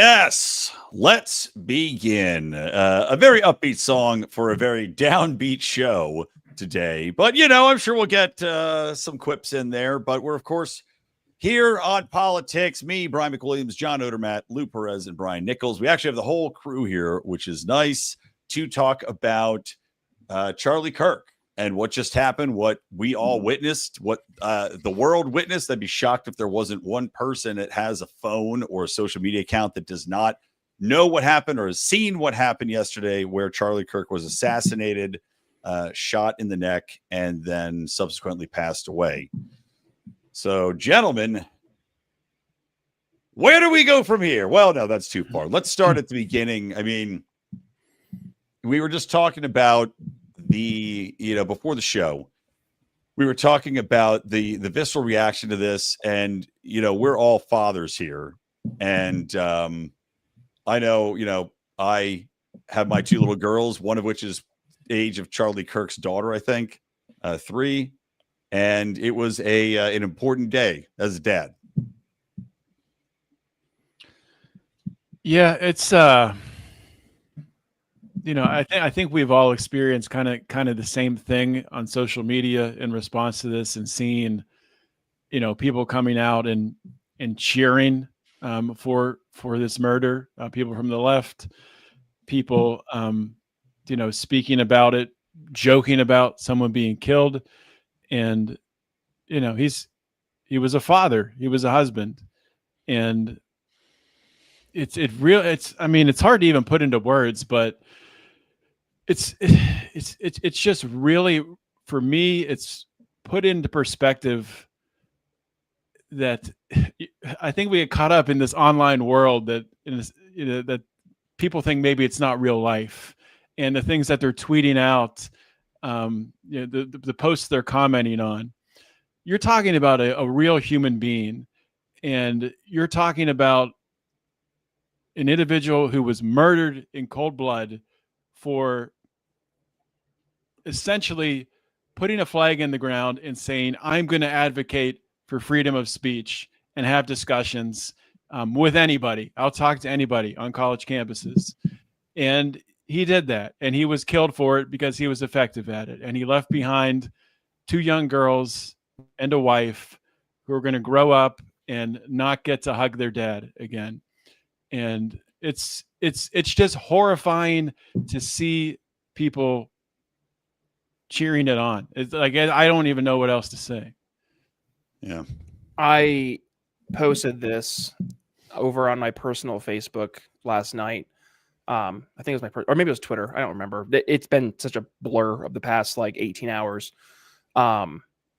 Yes, let's begin. A very upbeat song for a very downbeat show today. But, I'm sure we'll get some quips in there. But we're, of course, here on Politics. Me, Brian McWilliams, John Odermatt, Lou Perez, and Brian Nichols. We actually have the whole crew here, which is nice to talk about Charlie Kirk and what just happened, what we all witnessed, what the world witnessed. I'd be shocked if there wasn't one person that has a phone or a social media account that does not know what happened or has seen what happened yesterday, where Charlie Kirk was assassinated, shot in the neck, and then subsequently passed away. So, gentlemen, where do we go from here? Well, no, that's too far. Let's start at the beginning. I mean, we were just talking about before the show, we were talking about the visceral reaction to this, and we're all fathers here, and I know I have my two little girls, one of which is age of Charlie Kirk's daughter, I think, 3, and it was an important day as a dad. Yeah, it's I think we've all experienced kind of the same thing on social media in response to this, and seeing, people coming out and cheering for this murder, people from the left, people, speaking about it, joking about someone being killed. And, he was a father, he was a husband, and it's hard to even put into words, but it's just really, for me, it's put into perspective that I think we get caught up in this online world that that people think maybe it's not real life, and the things that they're tweeting out, the posts they're commenting on. You're talking about a real human being, and you're talking about an individual who was murdered in cold blood for essentially putting a flag in the ground and saying, I'm going to advocate for freedom of speech and have discussions with anybody. I'll talk to anybody on college campuses. And he did that, and he was killed for it because he was effective at it. And he left behind 2 young girls and a wife who are going to grow up and not get to hug their dad again. And it's just horrifying to see people cheering it on. It's like, I don't even know what else to say. Yeah. I posted this over on my personal Facebook last night. I think it was or maybe it was Twitter. I don't remember. It's been such a blur of the past 18 hours. I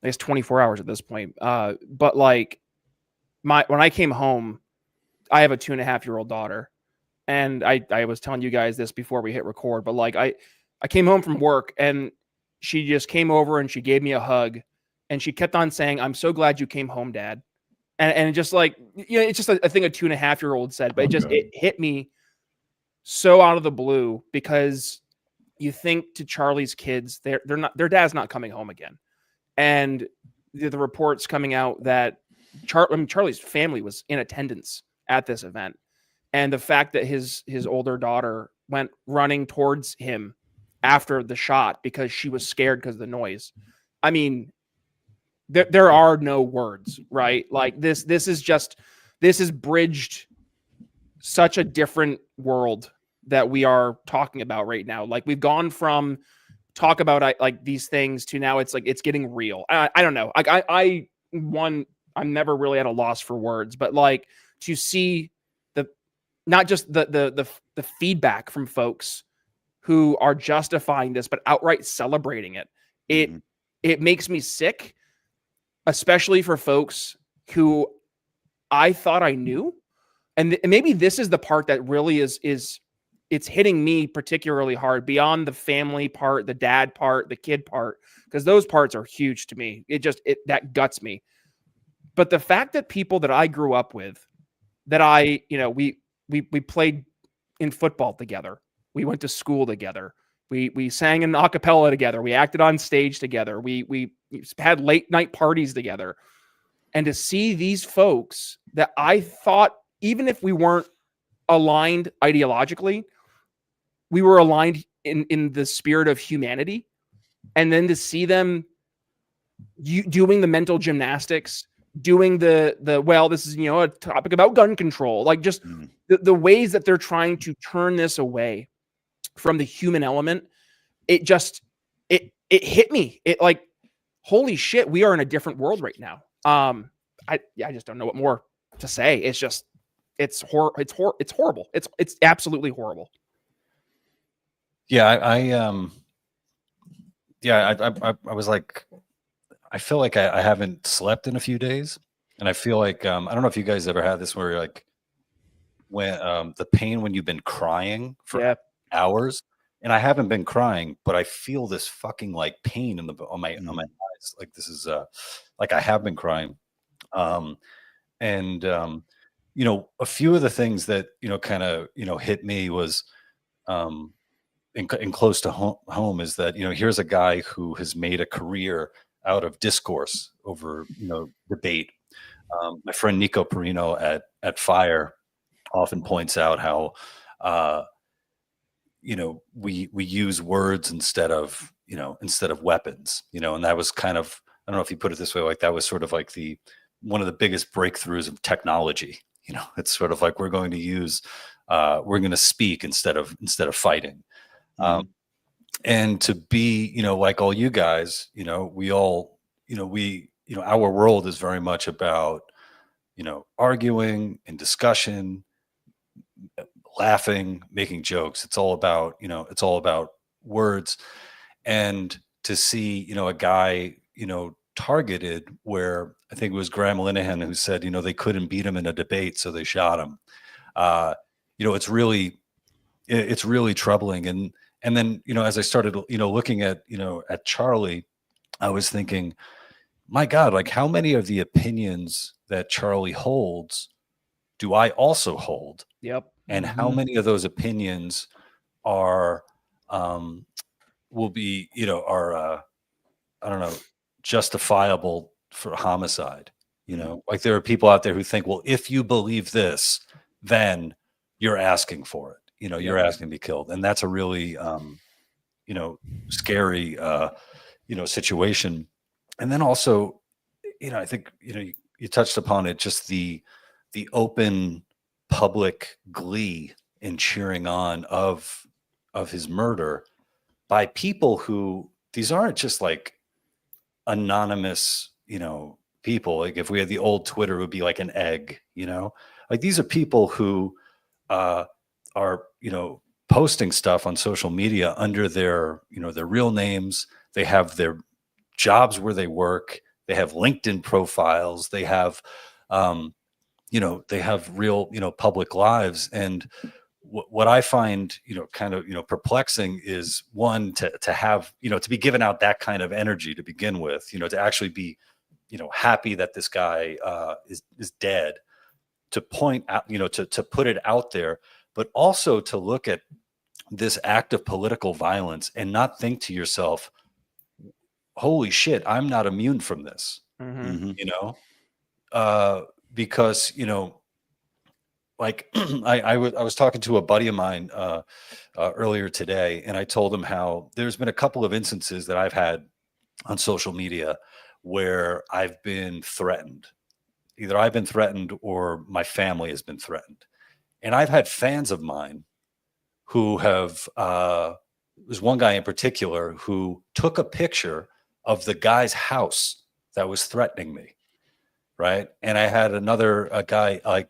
guess 24 hours at this point. But when I came home, I have a 2.5-year-old daughter, and I was telling you guys this before we hit record, but I came home from work, and she just came over and she gave me a hug, and she kept on saying, "I'm so glad you came home, Dad." And just it's just a thing a 2.5-year-old said, but it hit me so out of the blue, because you think to Charlie's kids, their dad's not coming home again. And the reports coming out that Charlie's family was in attendance at this event, and the fact that his older daughter went running towards him after the shot because she was scared because of the noise. I mean, there are no words, right? This is bridged such a different world that we are talking about right now. We've gone from talk about these things to now it's getting real. I don't know. I'm never really at a loss for words, but to see not just the feedback from folks who are justifying this, but outright celebrating it. It makes me sick, especially for folks who I thought I knew. And maybe this is the part that really is it's hitting me particularly hard, beyond the family part, the dad part, the kid part, because those parts are huge to me. That guts me. But the fact that people that I grew up with, that we played in football together, we went to school together, we sang in a cappella together, we acted on stage together, we had late night parties together, and to see these folks that I thought, even if we weren't aligned ideologically. We were aligned in the spirit of humanity. And then to see them doing the mental gymnastics, doing the well, this is, a topic about gun control, like just the ways that they're trying to turn this away from the human element, it hit me. It like, holy shit, we are in a different world right now. I just don't know what more to say. It's just, it's horrible. It's absolutely horrible. Yeah, I was like, I feel like I haven't slept in a few days, and I feel like I don't know if you guys ever had this where you're like, when the pain when you've been crying for hours, and I haven't been crying, but I feel this fucking like pain on my eyes, like this is like I have been crying, and a few of the things that kind of hit me was in close to home is that here's a guy who has made a career out of discourse over debate. My friend Nico Perino at Fire often points out how we use words instead of weapons, and that was kind of, I don't know if you put it this way, like that was sort of like one of the biggest breakthroughs of technology. It's sort of like we're going to speak instead of fighting. And to be, like all you guys, we all, our world is very much about, arguing and discussion, laughing, making jokes. It's all about words. And to see, a guy, targeted, where I think it was Graham Linehan who said, they couldn't beat him in a debate, so they shot him. It's really troubling. And then, as I started, looking at Charlie, I was thinking, my God, like how many of the opinions that Charlie holds do I also hold? Yep. And how many of those opinions are, will be, I don't know, justifiable for homicide? Like there are people out there who think, well, if you believe this, then you're asking for it. You're asking to be killed. And that's a really, scary, situation. And then also, I think, you touched upon it, just the open public glee and cheering on of his murder by people who, these aren't just like anonymous, people. Like if we had the old Twitter, it would be like an egg, like these are people who, are posting stuff on social media under their their real names. They have their jobs where they work. They have LinkedIn profiles. They have they have real public lives. And what I find kind of perplexing is, one, to have to be given out that kind of energy to begin with, to actually be happy that this guy is dead, to point out to put it out there, but also to look at this act of political violence and not think to yourself, holy shit, I'm not immune from this. Because, like I was talking to a buddy of mine earlier today, and I told him how there's been a couple of instances that I've had on social media where I've been threatened. Either I've been threatened or my family has been threatened. And I've had fans of mine who have, there's one guy in particular who took a picture of the guy's house that was threatening me, right? And I had a guy, like,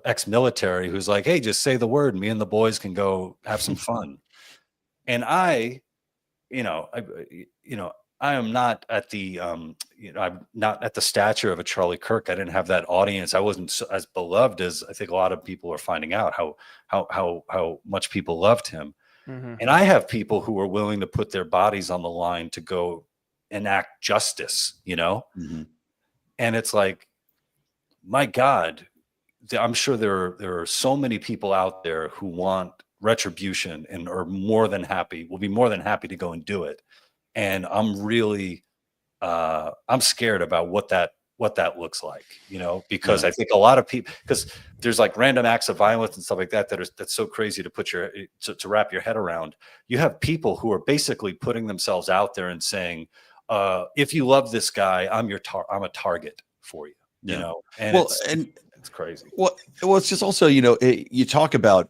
ex-military, who's like, hey, just say the word, me and the boys can go have some fun. And I am not at the, I'm not at the stature of a Charlie Kirk. I didn't have that audience. I wasn't as beloved as I think a lot of people are finding out how much people loved him. And I have people who are willing to put their bodies on the line to go enact justice, and it's like, my God, I'm sure there are so many people out there who want retribution and are will be more than happy to go and do it. And I'm really, I'm scared about what that what that looks like, because I think a lot of people, because there's like random acts of violence and stuff like that's so crazy to to wrap your head around. You have people who are basically putting themselves out there and saying, if you love this guy, I'm a target for you, and it's crazy. Well, it's just also, you talk about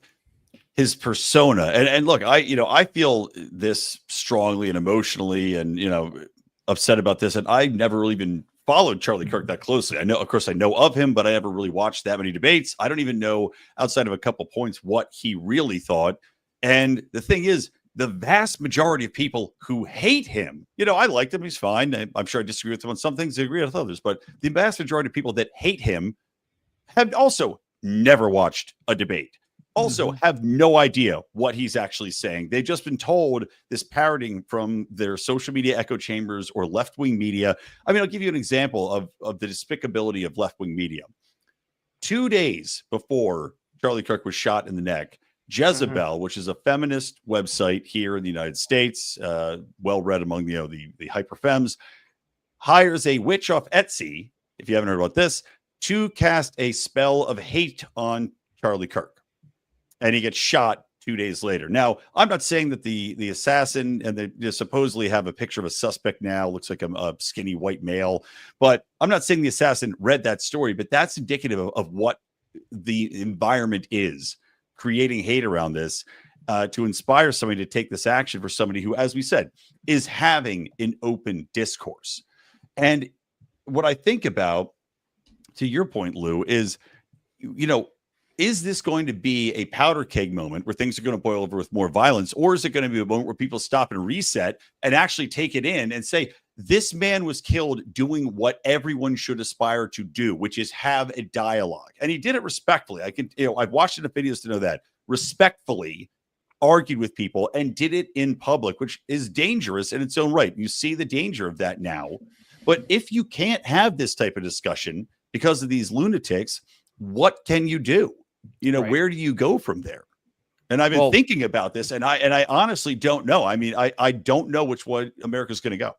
his persona and look, I feel this strongly and emotionally and, upset about this. And I never really even followed Charlie Kirk that closely. I know of him, but I never really watched that many debates. I don't even know, outside of a couple points, what he really thought. And the thing is, the vast majority of people who hate him, I liked him. He's fine. I'm sure I disagree with him on some things, I agree with others, but the vast majority of people that hate him have also never watched a debate. Also have no idea what he's actually saying. They've just been told this parroting from their social media echo chambers or left-wing media. I mean, I'll give you an example of the despicability of left-wing media. 2 days before Charlie Kirk was shot in the neck, Jezebel, which is a feminist website here in the United States, well read among the hyperfems, hires a witch off Etsy, if you haven't heard about this, to cast a spell of hate on Charlie Kirk. And he gets shot 2 days later. Now, I'm not saying that the assassin, and they supposedly have a picture of a suspect now, looks like a skinny white male, but I'm not saying the assassin read that story, but that's indicative of what the environment is, creating hate around this to inspire somebody to take this action for somebody who, as we said, is having an open discourse. And what I think about, to your point, Lou, is, is this going to be a powder keg moment where things are going to boil over with more violence? Or is it going to be a moment where people stop and reset and actually take it in and say, this man was killed doing what everyone should aspire to do, which is have a dialogue. And he did it respectfully. I've watched enough videos to know that, respectfully argued with people and did it in public, which is dangerous in its own right. You see the danger of that now. But if you can't have this type of discussion because of these lunatics, what can you do? Where do you go from there? And I've been thinking about this, and I honestly don't know. I mean, I don't know which way America's going to go.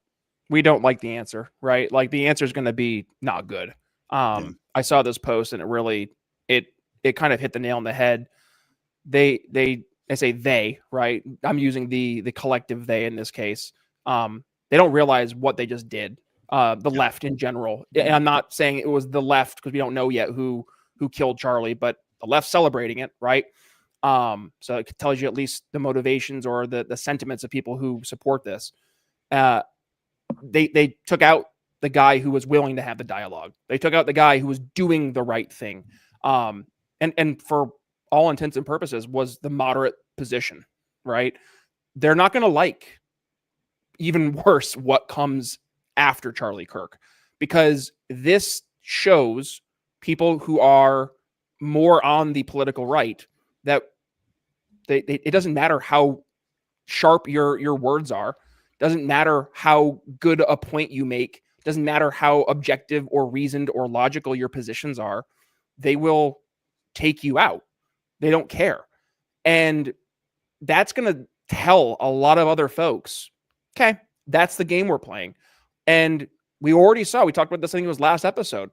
We don't like the answer, right? Like, the answer is going to be not good. I saw this post, and it really it kind of hit the nail on the head. I say they, right? I'm using the collective they in this case. They don't realize what they just did. The left in general. And I'm not saying it was the left because we don't know yet who killed Charlie, but the left celebrating it, right? So it tells you at least the motivations or the sentiments of people who support this. They took out the guy who was willing to have the dialogue. They took out the guy who was doing the right thing. And for all intents and purposes was the moderate position, right? They're not going to like, even worse, what comes after Charlie Kirk, because this shows people who are more on the political right that it doesn't matter how sharp your words are, doesn't matter how good a point you make, doesn't matter how objective or reasoned or logical your positions are, they will take you out. They don't care. And that's going to tell a lot of other folks, okay, that's the game we're playing. And we already saw, we talked about this, I think it was last episode,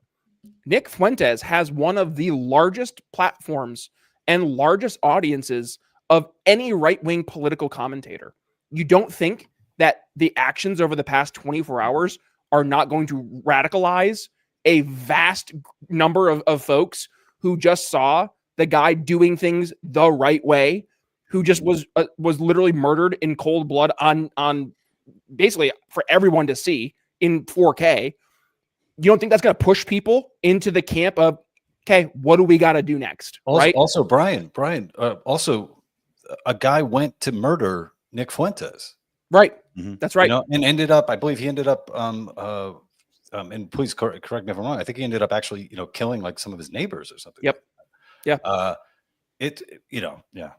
Nick Fuentes has one of the largest platforms and largest audiences of any right-wing political commentator. You don't think that the actions over the past 24 hours are not going to radicalize a vast number of folks who just saw the guy doing things the right way, who just was literally murdered in cold blood on basically for everyone to see in 4K. You don't think that's going to push people into the camp of, okay, what do we got to do next? Also, right? Also, Brian, also a guy went to murder Nick Fuentes. Right. Mm-hmm. That's right. And I believe he ended up, and please correct me if I'm wrong, I think he ended up actually, killing like some of his neighbors or something. Yep. Yeah. Yeah.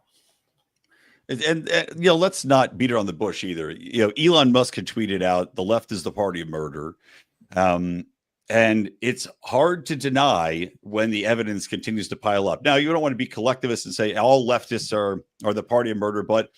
And let's not beat around the bush either. Elon Musk had tweeted out, the left is the party of murder. And it's hard to deny when the evidence continues to pile up. Now, you don't want to be collectivist and say all leftists are the party of murder, but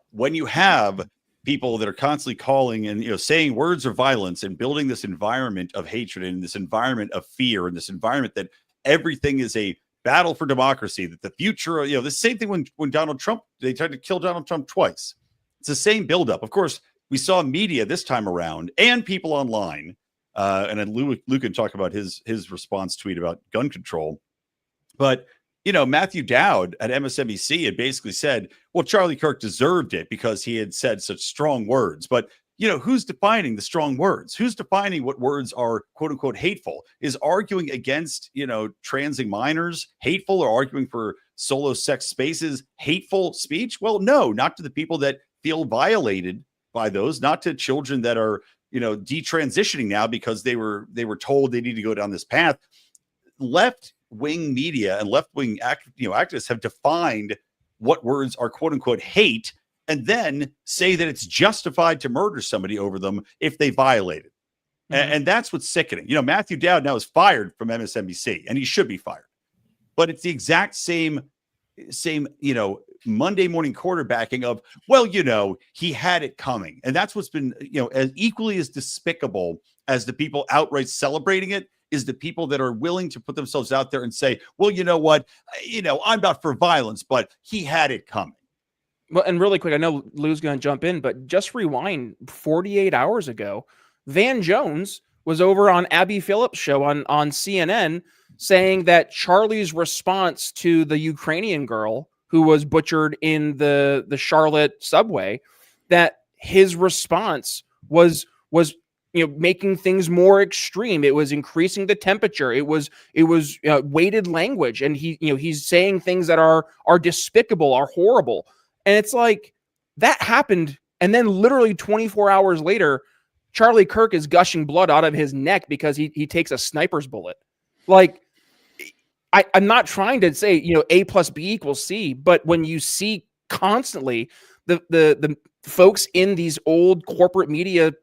when you have people that are constantly calling and, saying words of violence and building this environment of hatred and this environment of fear and this environment that everything is a battle for democracy, that the future, the same thing when Donald Trump, they tried to kill Donald Trump twice. It's the same buildup. Of course, we saw media this time around and people online. And then Luke can talk about his response tweet about gun control. But, Matthew Dowd at MSNBC had basically said, well, Charlie Kirk deserved it because he had said such strong words. But, who's defining the strong words? Who's defining what words are, quote unquote, hateful? Is arguing against, transing minors hateful, or arguing for solo sex spaces hateful speech? Well, no, not to the people that feel violated by those, not to children that are, detransitioning now because they were told they need to go down this path. Left-wing media and left-wing activists have defined what words are quote unquote hate, and then say that it's justified to murder somebody over them if they violate it. And that's what's sickening. Matthew Dowd now is fired from MSNBC, and he should be fired. But it's the exact same, Monday morning quarterbacking of, well, he had it coming. And that's what's been, as equally as despicable as the people outright celebrating it is the people that are willing to put themselves out there and say, well, you know what, I'm not for violence, but he had it coming. Well, and really quick, I know Lou's going to jump in, but just rewind 48 hours ago, Van Jones was over on Abby Phillips' show on CNN saying that Charlie's response to the Ukrainian girl who was butchered in the Charlotte subway, that his response was making things more extreme. It was increasing the temperature. It was weighted language, and he's saying things that are despicable, are horrible. And it's like that happened, and then literally 24 hours later, Charlie Kirk is gushing blood out of his neck because he takes a sniper's bullet. Like, I'm not trying to say, A plus B equals C, but when you see constantly the folks in these old corporate media,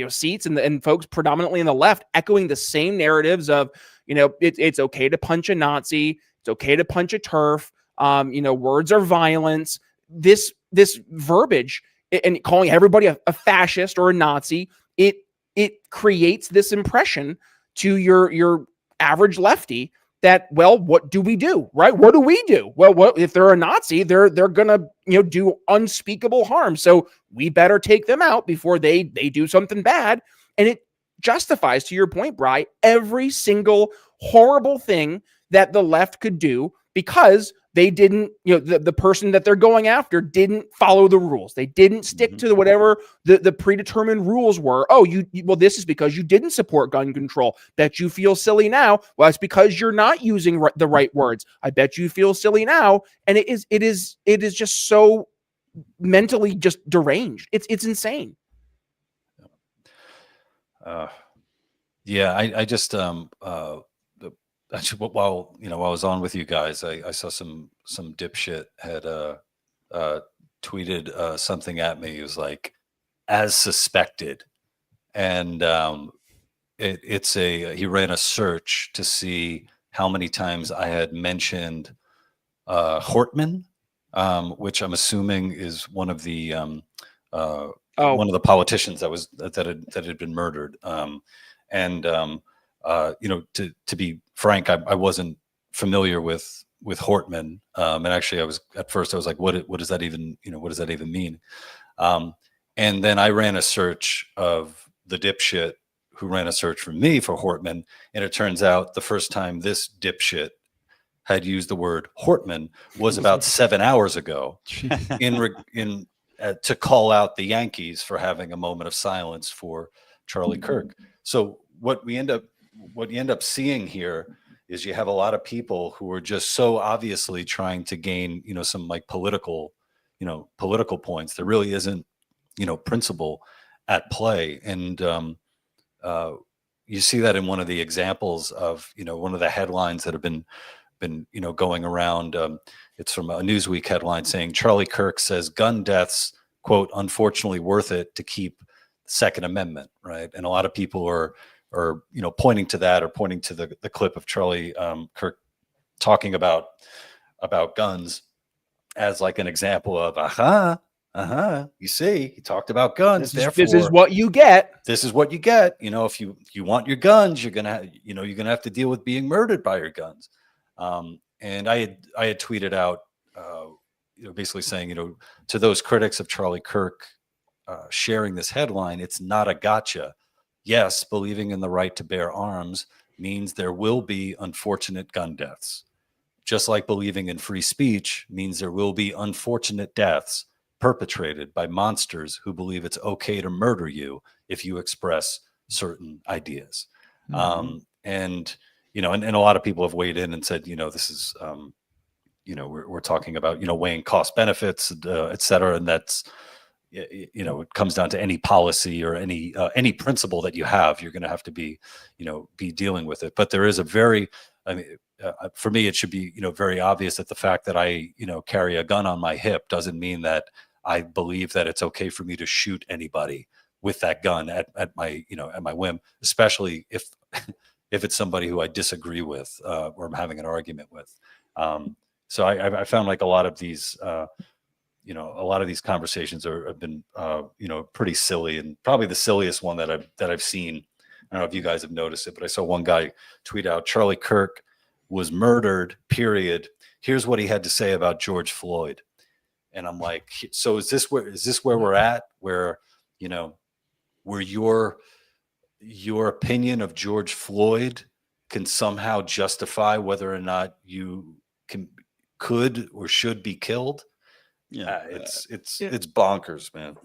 seats and folks predominantly in the left echoing the same narratives of, it's okay to punch a Nazi, it's okay to punch a TERF, words are violence, this verbiage and calling everybody a fascist or a Nazi, it creates this impression to your average lefty that, well, what do we do, right? What do we do? Well, what if they're a Nazi? They're gonna do unspeakable harm. So we better take them out before they do something bad. And it justifies, to your point, Bri, every single horrible thing that the left could do because they didn't, the person that they're going after didn't follow the rules. They didn't stick to whatever the predetermined rules were. Oh, well, this is because you didn't support gun control. Bet you feel silly now. Well, it's because you're not using the right words. I bet you feel silly now. And it is just so mentally just deranged. It's insane. Yeah, I just actually, while I was on with you guys, I saw some dipshit had tweeted something at me. It was like, as suspected, and he ran a search to see how many times I had mentioned Hortman, which I'm assuming is one of the one of the politicians that had been murdered. To be frank, I wasn't familiar with Hortman, and actually, I was like, what does that even mean? And then I ran a search of the dipshit who ran a search for me for Hortman, and it turns out the first time this dipshit had used the word Hortman was about 7 hours ago, to call out the Yankees for having a moment of silence for Charlie Kirk. So what you end up seeing here is you have a lot of people who are just so obviously trying to gain, some like political points. There really isn't, principle at play. And you see that in one of the examples of, one of the headlines that have been going around. It's from a Newsweek headline saying Charlie Kirk says gun deaths, quote, unfortunately worth it to keep the Second Amendment, right? And a lot of people are pointing to that, or pointing to the clip of Charlie Kirk talking about guns as like an example of, You see, he talked about guns. This is what you get. This is what you get. You know, if you want your guns, you're gonna have to deal with being murdered by your guns. And I had tweeted out, basically saying, to those critics of Charlie Kirk sharing this headline, it's not a gotcha. Yes, believing in the right to bear arms means there will be unfortunate gun deaths. Just like believing in free speech means there will be unfortunate deaths perpetrated by monsters who believe it's okay to murder you if you express certain ideas. Mm-hmm. And a lot of people have weighed in and said, this is, we're talking about, weighing cost benefits, et cetera. And that's, it comes down to any policy or any principle that you have, you're going to have to be dealing with it. But there is for me, it should be, very obvious that the fact that I, carry a gun on my hip doesn't mean that I believe that it's okay for me to shoot anybody with that gun at my whim, especially if it's somebody who I disagree with or I'm having an argument with. So I found like a lot of these conversations have been, pretty silly, and probably the silliest one that I've seen. I don't know if you guys have noticed it, but I saw one guy tweet out, Charlie Kirk was murdered, period. Here's what he had to say about George Floyd. And I'm like, so is this where we're at, where, where your opinion of George Floyd can somehow justify whether or not you could or should be killed? Yeah, it's bonkers, man.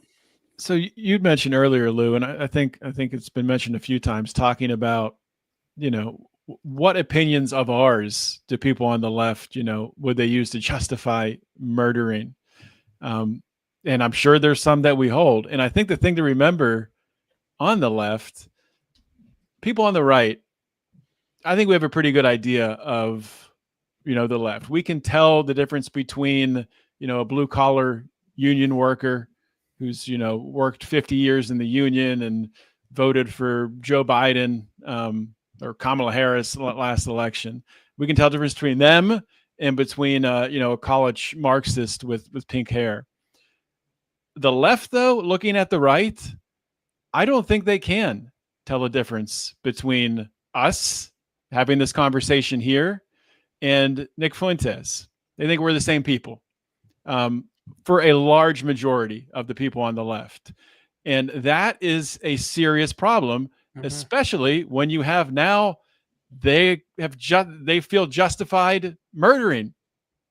So you'd mentioned earlier, Lou, and I think it's been mentioned a few times, talking about, what opinions of ours do people on the left, would they use to justify murdering? And I'm sure there's some that we hold. And I think the thing to remember on the left, people on the right, I think we have a pretty good idea of, the left. We can tell the difference between, a blue collar union worker who's, worked 50 years in the union and voted for Joe Biden or Kamala Harris last election. We can tell the difference between them and between, a college Marxist with pink hair. The left, though, looking at the right, I don't think they can tell the difference between us having this conversation here and Nick Fuentes. They think we're the same people for a large majority of the people on the left. And that is a serious problem, especially when you have now they feel justified murdering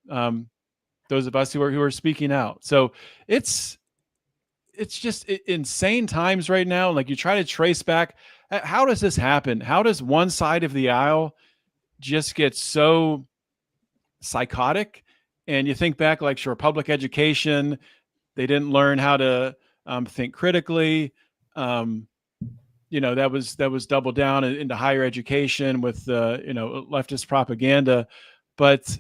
those of us who are speaking out. So it's just insane times right now. Like, you try to trace back, how does this happen? How does one side of the aisle just get so psychotic? And you think back, like, sure, public education, they didn't learn how to think critically. That was doubled down into higher education with leftist propaganda. But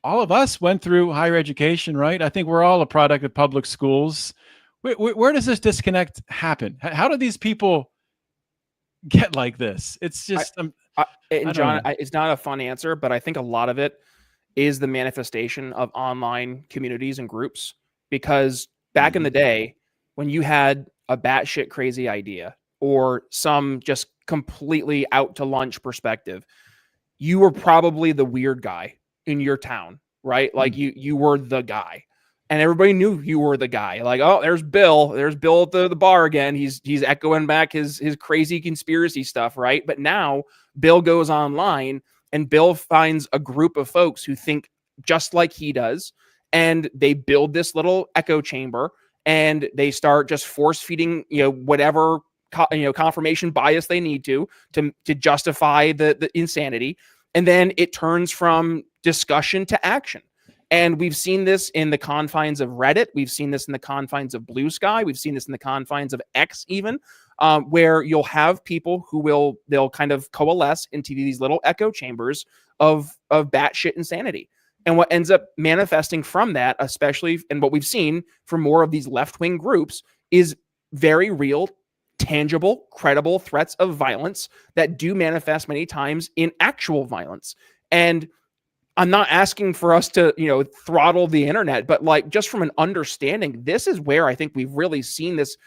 all of us went through higher education, right? I think we're all a product of public schools. Where does this disconnect happen? How do these people get like this? It's just, John, it's not a fun answer, but I think a lot of it is the manifestation of online communities and groups. Because back in the day, when you had a batshit crazy idea or some just completely out to lunch perspective, you were probably the weird guy in your town, right? Like you were the guy, and everybody knew you were the guy. Like, oh, there's Bill at the bar again. He's echoing back his crazy conspiracy stuff, right? But now Bill goes online and Bill finds a group of folks who think just like he does, and they build this little echo chamber, and they start just force feeding, whatever confirmation bias they need to justify the insanity. And then it turns from discussion to action. And we've seen this in the confines of Reddit. We've seen this in the confines of Blue Sky. We've seen this in the confines of X even, where you'll have people who they'll kind of coalesce into these little echo chambers of batshit insanity. And what ends up manifesting from that, especially, and what we've seen from more of these left-wing groups, is very real, tangible, credible threats of violence that do manifest many times in actual violence. And I'm not asking for us to, throttle the internet, but like just from an understanding, this is where I think we've really seen this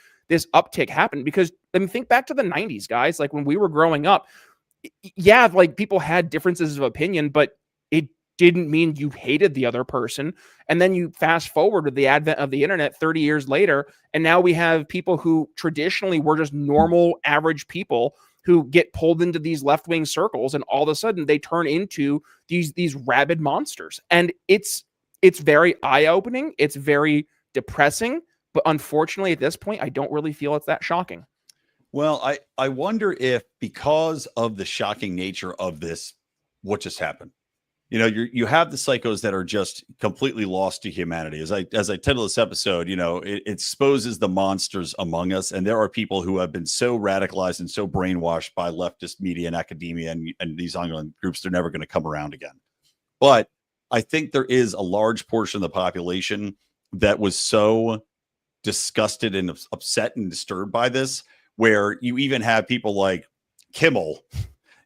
uptick happen. Because I mean, think back to the 90s, guys. Like when we were growing up, yeah, like people had differences of opinion, but it didn't mean you hated the other person. And then you fast forward to the advent of the internet 30 years later, and now we have people who traditionally were just normal, average people who get pulled into these left-wing circles, and all of a sudden they turn into these rabid monsters. And it's very eye-opening. It's very depressing. But unfortunately, at this point, I don't really feel it's that shocking. Well, I wonder if, because of the shocking nature of this, what just happened? You have the psychos that are just completely lost to humanity. As I title this episode, it exposes the monsters among us. And there are people who have been so radicalized and so brainwashed by leftist media and academia and these ongoing groups, they're never going to come around again. But I think there is a large portion of the population that was so disgusted and upset and disturbed by this, where you even have people like Kimmel,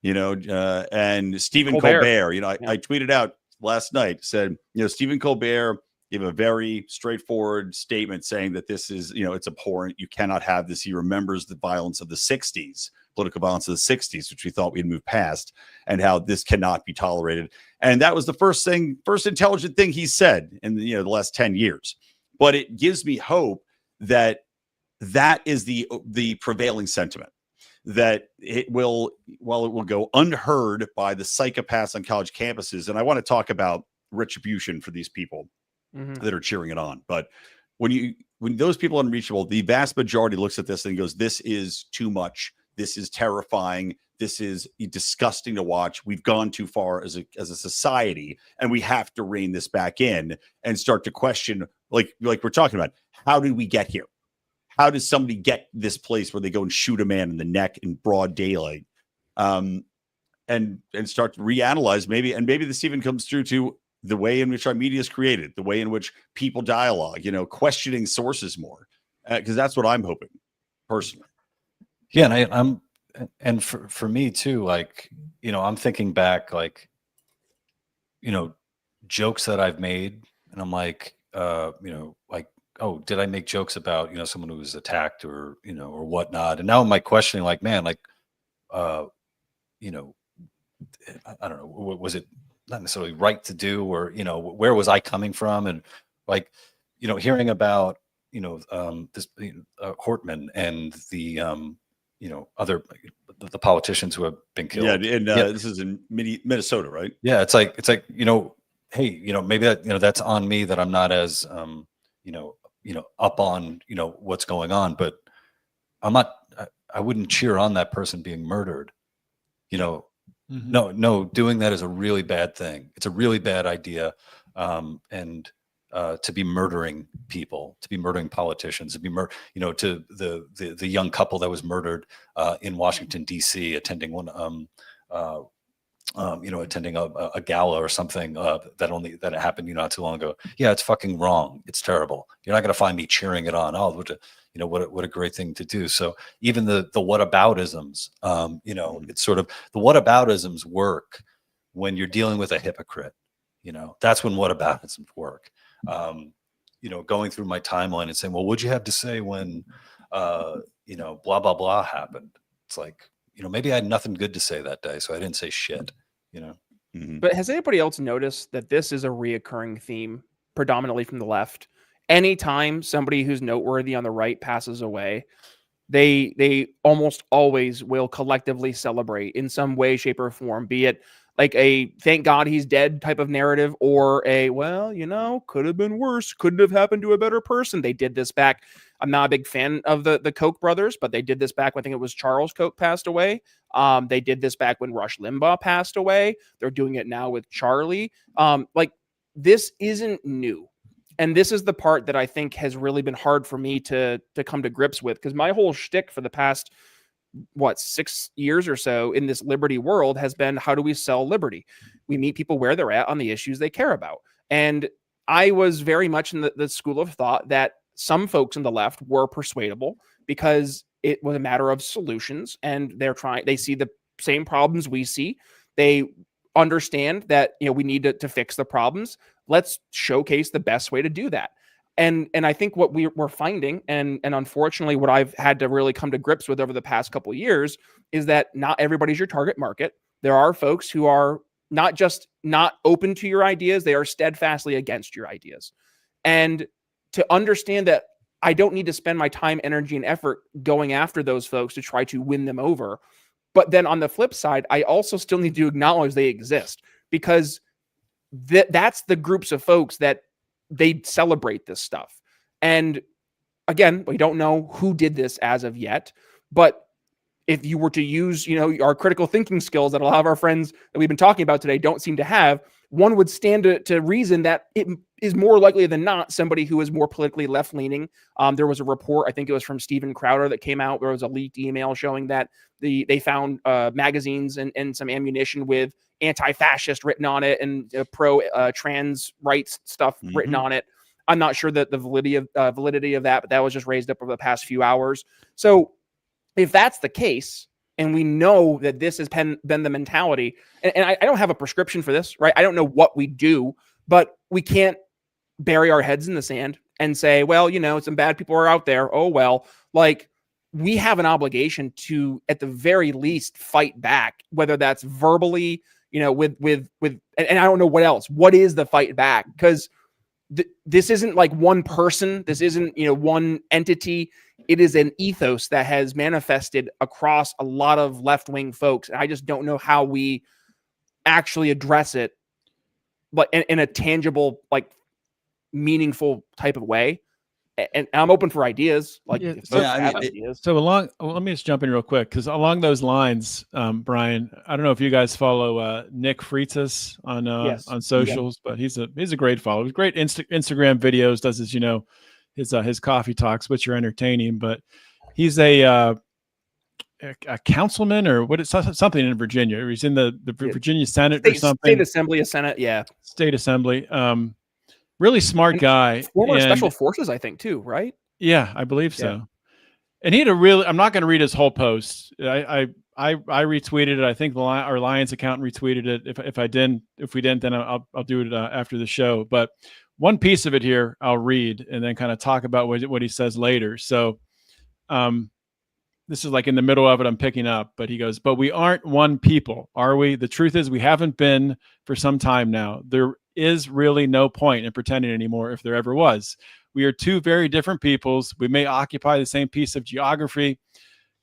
and Stephen Colbert. I tweeted out last night, said, Stephen Colbert gave a very straightforward statement saying that this is, it's abhorrent. You cannot have this. He remembers the violence of the 60s, political violence of the 60s, which we thought we'd move past, and how this cannot be tolerated. And that was the first intelligent thing he said in the last 10 years. But it gives me hope that is the prevailing sentiment, that it will go unheard by the psychopaths on college campuses. And I want to talk about retribution for these people that are cheering it on. But when those people are unreachable, the vast majority looks at this and goes, this is too much. This is terrifying. This is disgusting to watch. We've gone too far as a society, and we have to rein this back in and start to question, like we're talking about, how did we get here? How does somebody get this place where they go and shoot a man in the neck in broad daylight, and start to reanalyze maybe this even comes through to the way in which our media is created, the way in which people dialogue, questioning sources more, because that's what I'm hoping personally. Yeah, and for me too, like, I'm thinking back, like, jokes that I've made, and I'm like, like, oh, did I make jokes about, someone who was attacked or, or whatnot? And now I'm like questioning, like, man, like, I don't know, was it not necessarily right to do, or, where was I coming from? And like, hearing about, this Hortman and the, other, the politicians who have been killed. Yeah. And this is in Minnesota, right? Yeah. It's like, hey, maybe that, that's on me that I'm not as, up on, what's going on, but I wouldn't cheer on that person being murdered. No, doing that is a really bad thing. It's a really bad idea. And to be murdering people, to be murdering politicians, to be to the young couple that was murdered in Washington, D.C., attending attending a gala or something that happened, not too long ago. Yeah, it's fucking wrong. It's terrible. You're not going to find me cheering it on. Oh, what a great thing to do. So even the whataboutisms, it's sort of the whataboutisms work when you're dealing with a hypocrite. That's when whataboutisms work. Going through my timeline and saying, well, what'd you have to say when, blah, blah, blah happened? It's like, maybe I had nothing good to say that day, so I didn't say shit, But has anybody else noticed that this is a reoccurring theme, predominantly from the left? Anytime somebody who's noteworthy on the right passes away, they almost always will collectively celebrate in some way, shape, or form, be it like a thank God he's dead type of narrative, or a, well, could have been worse, couldn't have happened to a better person. They did this back. I'm not a big fan of the Koch brothers, but they did this back when I think it was Charles Koch passed away. They did this back when Rush Limbaugh passed away. They're doing it now with Charlie. Like, this isn't new. And this is the part that I think has really been hard for me to come to grips with, because my whole shtick for the past 6 years or so in this liberty world has been, how do we sell liberty? We meet people where they're at on the issues they care about. And I was very much in the school of thought that some folks on the left were persuadable because it was a matter of solutions, and they see the same problems we see. They understand that, we need to fix the problems. Let's showcase the best way to do that. And I think what we're finding, and unfortunately what I've had to really come to grips with over the past couple of years, is that not everybody's your target market. There are folks who are not just not open to your ideas, they are steadfastly against your ideas. And to understand that I don't need to spend my time, energy, and effort going after those folks to try to win them over. But then on the flip side, I also still need to acknowledge they exist, because that's the groups of folks that they celebrate this stuff. And again, we don't know who did this as of yet, but if you were to use, our critical thinking skills that a lot of our friends that we've been talking about today don't seem to have, one would stand to reason that it is more likely than not somebody who is more politically left-leaning. There was a report, I think it was from Steven Crowder, that came out. There was a leaked email showing that they found magazines and some ammunition with anti-fascist written on it and pro-trans rights stuff written on it. I'm not sure that the validity of that, but that was just raised up over the past few hours. So if that's the case, and we know that this has been the mentality, and I don't have a prescription for this, right? I don't know what we do, but we can't bury our heads in the sand and say, well, some bad people are out there. Oh, well, like, we have an obligation to, at the very least, fight back, whether that's verbally, with, and I don't know what else. What is the fight back? Because this isn't like one person. This isn't, one entity. It is an ethos that has manifested across a lot of left-wing folks. And I just don't know how we actually address it, but in a tangible, like, meaningful type of way. And I'm open for ideas. Like, ideas. So let me just jump in real quick, because along those lines, Brian, I don't know if you guys follow Nick Freitas on socials, but he's a great follow. He's great Instagram videos. Does his coffee talks, which are entertaining. But he's a councilman, or what? It's something in Virginia. He's in the Virginia Senate or something. State Assembly, Senate, yeah. State Assembly. Really smart guy. Former Special Forces, I think, too, right? Yeah, I believe so. Yeah. And he had I'm not going to read his whole post. I retweeted it. I think our Lions account retweeted it. If we didn't, then I'll do it after the show. But one piece of it here I'll read, and then kind of talk about what he says later. So this is like in the middle of it, I'm picking up, but he goes, "But we aren't one people, are we? The truth is we haven't been for some time now. There is really no point in pretending anymore, if there ever was. We are two very different peoples. We may occupy the same piece of geography,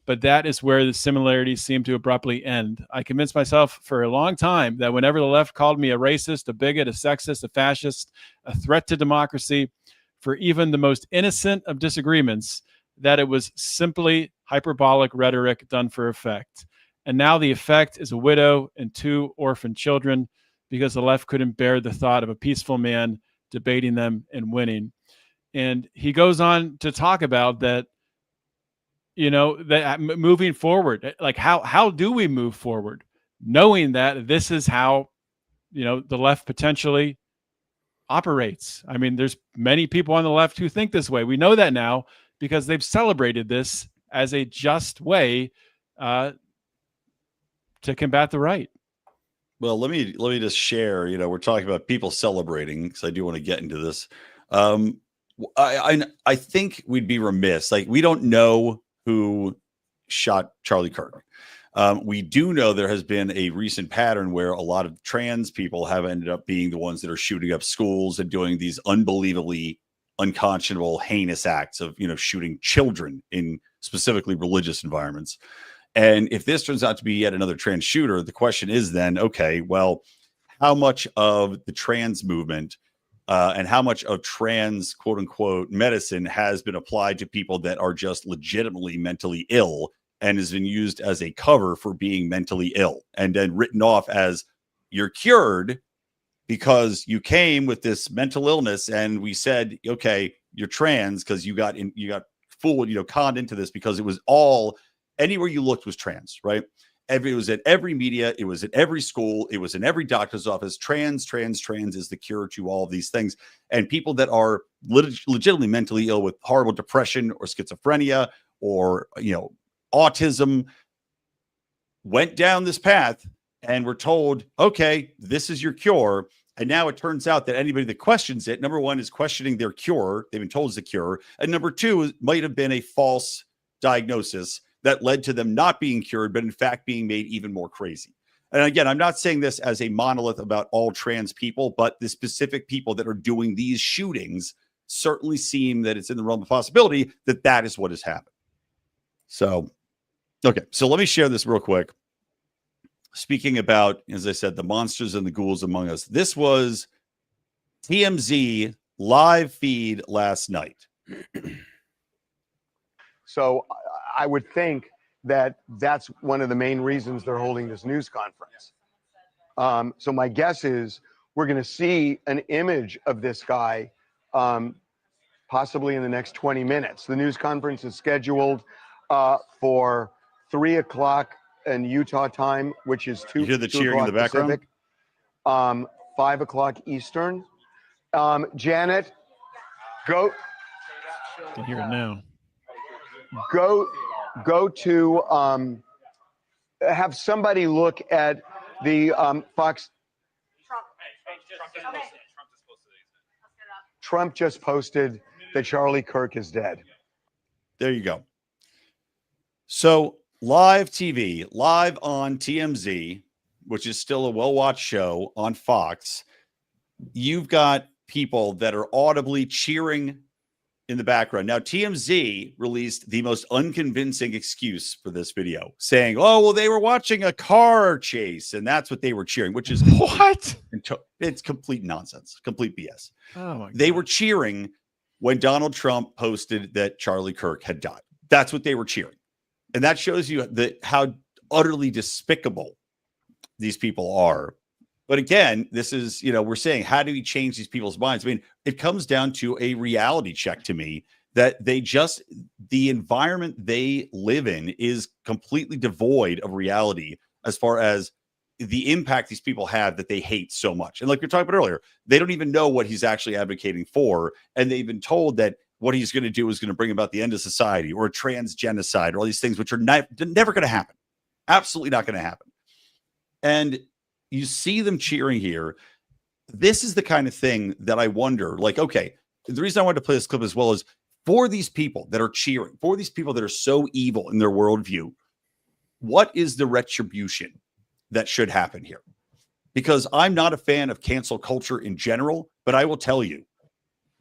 but that is where the similarities seem to abruptly end. I convinced myself for a long time that whenever the left called me a racist, a bigot, a sexist, a fascist, a threat to democracy, for even the most innocent of disagreements, that it was simply hyperbolic rhetoric done for effect. And now the effect is a widow and 2 orphaned children, because the left couldn't bear the thought of a peaceful man debating them and winning." And he goes on to talk about that, that moving forward, like how do we move forward, knowing that this is how, the left potentially operates. I mean, there's many people on the left who think this way. We know that now because they've celebrated this as a just way to combat the right. Well, let me just share, we're talking about people celebrating, because I do want to get into this. I think we'd be remiss. Like, we don't know who shot Charlie Kirk. We do know there has been a recent pattern where a lot of trans people have ended up being the ones that are shooting up schools and doing these unbelievably unconscionable, heinous acts of, shooting children in specifically religious environments. And if this turns out to be yet another trans shooter, the question is then, okay, well, how much of the trans movement and how much of trans, quote unquote, medicine has been applied to people that are just legitimately mentally ill and has been used as a cover for being mentally ill, and then written off as you're cured because you came with this mental illness and we said, okay, you're trans because you got fooled, conned into this, because it was all, anywhere you looked was trans, right? It was at every media, it was at every school, it was in every doctor's office. Trans is the cure to all of these things. And people that are legitimately mentally ill with horrible depression or schizophrenia or, autism went down this path and we're told, okay, this is your cure. And now it turns out that anybody that questions it, number one, is questioning their cure. They've been told it's a cure. And number two, it might have been a false diagnosis that led to them not being cured, but in fact being made even more crazy. And again, I'm not saying this as a monolith about all trans people, but the specific people that are doing these shootings certainly seem that it's in the realm of possibility that that is what has happened. So, okay. So let me share this real quick. Speaking about, as I said, the monsters and the ghouls among us. This was TMZ live feed last night. So I would think that that's one of the main reasons they're holding this news conference. So my guess is we're going to see an image of this guy possibly in the next 20 minutes. The news conference is scheduled for 3 o'clock in Utah time, which is 2 You hear the cheering in the background? Pacific, 5 o'clock Eastern. Janet, go. I can hear it now. Go to have somebody look at the Fox. Trump just posted that Charlie Kirk is dead. There you go. So live TV, live on TMZ, which is still a well-watched show on Fox. You've got people that are audibly cheering in the background. Now, TMZ released the most unconvincing excuse for this video, saying, oh, well, they were watching a car chase, and that's what they were cheering, which is What? It's complete nonsense, complete BS. Oh my God. They were cheering when Donald Trump posted that Charlie Kirk had died. That's what they were cheering. And that shows you how utterly despicable these people are. But again, this is, we're saying, how do we change these people's minds? I mean, it comes down to a reality check to me that the environment they live in is completely devoid of reality as far as the impact these people have that they hate so much. And like we were talking about earlier, they don't even know what he's actually advocating for. And they've been told that what he's going to do is going to bring about the end of society or a trans genocide or all these things, which are never going to happen. Absolutely not going to happen. And you see them cheering here. This is the kind of thing that I wonder, like, okay, the reason I wanted to play this clip as well is for these people that are cheering, for these people that are so evil in their worldview, what is the retribution that should happen here? Because I'm not a fan of cancel culture in general, but I will tell you,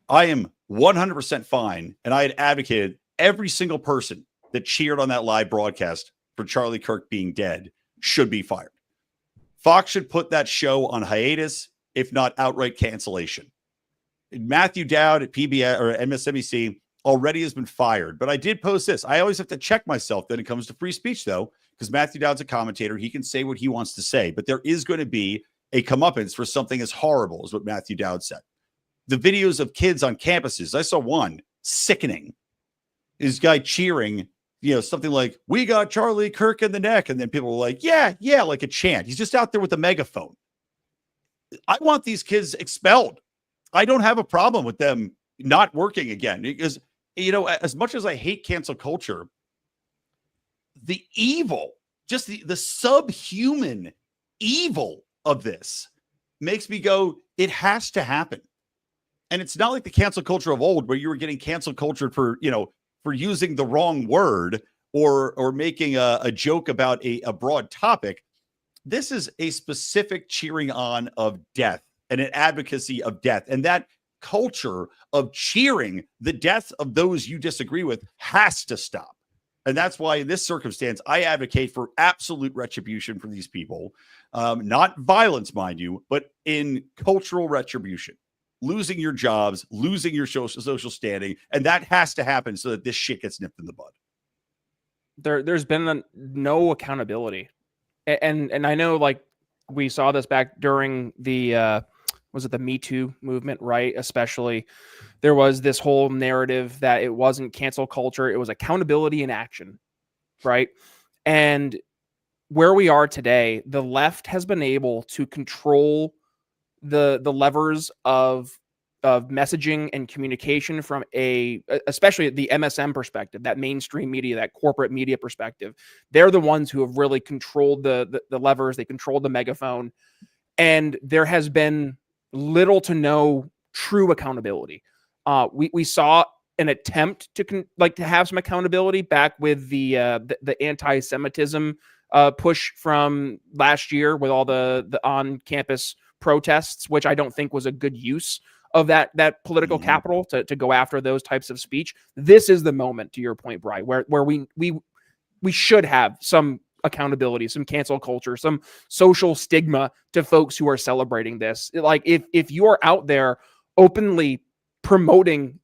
I am 100% fine. And I had advocated every single person that cheered on that live broadcast for Charlie Kirk being dead should be fired. Fox should put that show on hiatus, if not outright cancellation. Matthew Dowd at PBS or MSNBC already has been fired, but I did post this. I always have to check myself when it comes to free speech, though, because Matthew Dowd's a commentator. He can say what he wants to say, but there is going to be a comeuppance for something as horrible as what Matthew Dowd said. The videos of kids on campuses, I saw one sickening. This guy cheering, something like, we got Charlie Kirk in the neck. And then people were like, yeah, like a chant. He's just out there with a megaphone. I want these kids expelled. I don't have a problem with them not working again because, as much as I hate cancel culture, the evil, just the subhuman evil of this makes me go, it has to happen. And it's not like the cancel culture of old where you were getting cancel culture for using the wrong word or making a joke about a broad topic. This is a specific cheering on of death and an advocacy of death. And that culture of cheering the death of those you disagree with has to stop. And that's why in this circumstance, I advocate for absolute retribution for these people. Not violence, mind you, but in cultural retribution. Losing your jobs, losing your social standing. And that has to happen so that this shit gets nipped in the bud. There's been no accountability. And I know, like, we saw this back during the was it the Me Too movement, right? Especially, there was this whole narrative that it wasn't cancel culture, it was accountability in action, right? And where we are today, the left has been able to control the levers of messaging and communication from especially the MSM perspective, that mainstream media, that corporate media perspective. They're the ones who have really controlled the levers. They controlled the megaphone, and there has been little to no true accountability. We saw an attempt to have some accountability back with the anti-Semitism push from last year with all the on-campus protests, which I don't think was a good use of that political capital to go after those types of speech. This is the moment, to your point, Brian, where we should have some accountability, some cancel culture, some social stigma to folks who are celebrating this. Like if you are out there openly promoting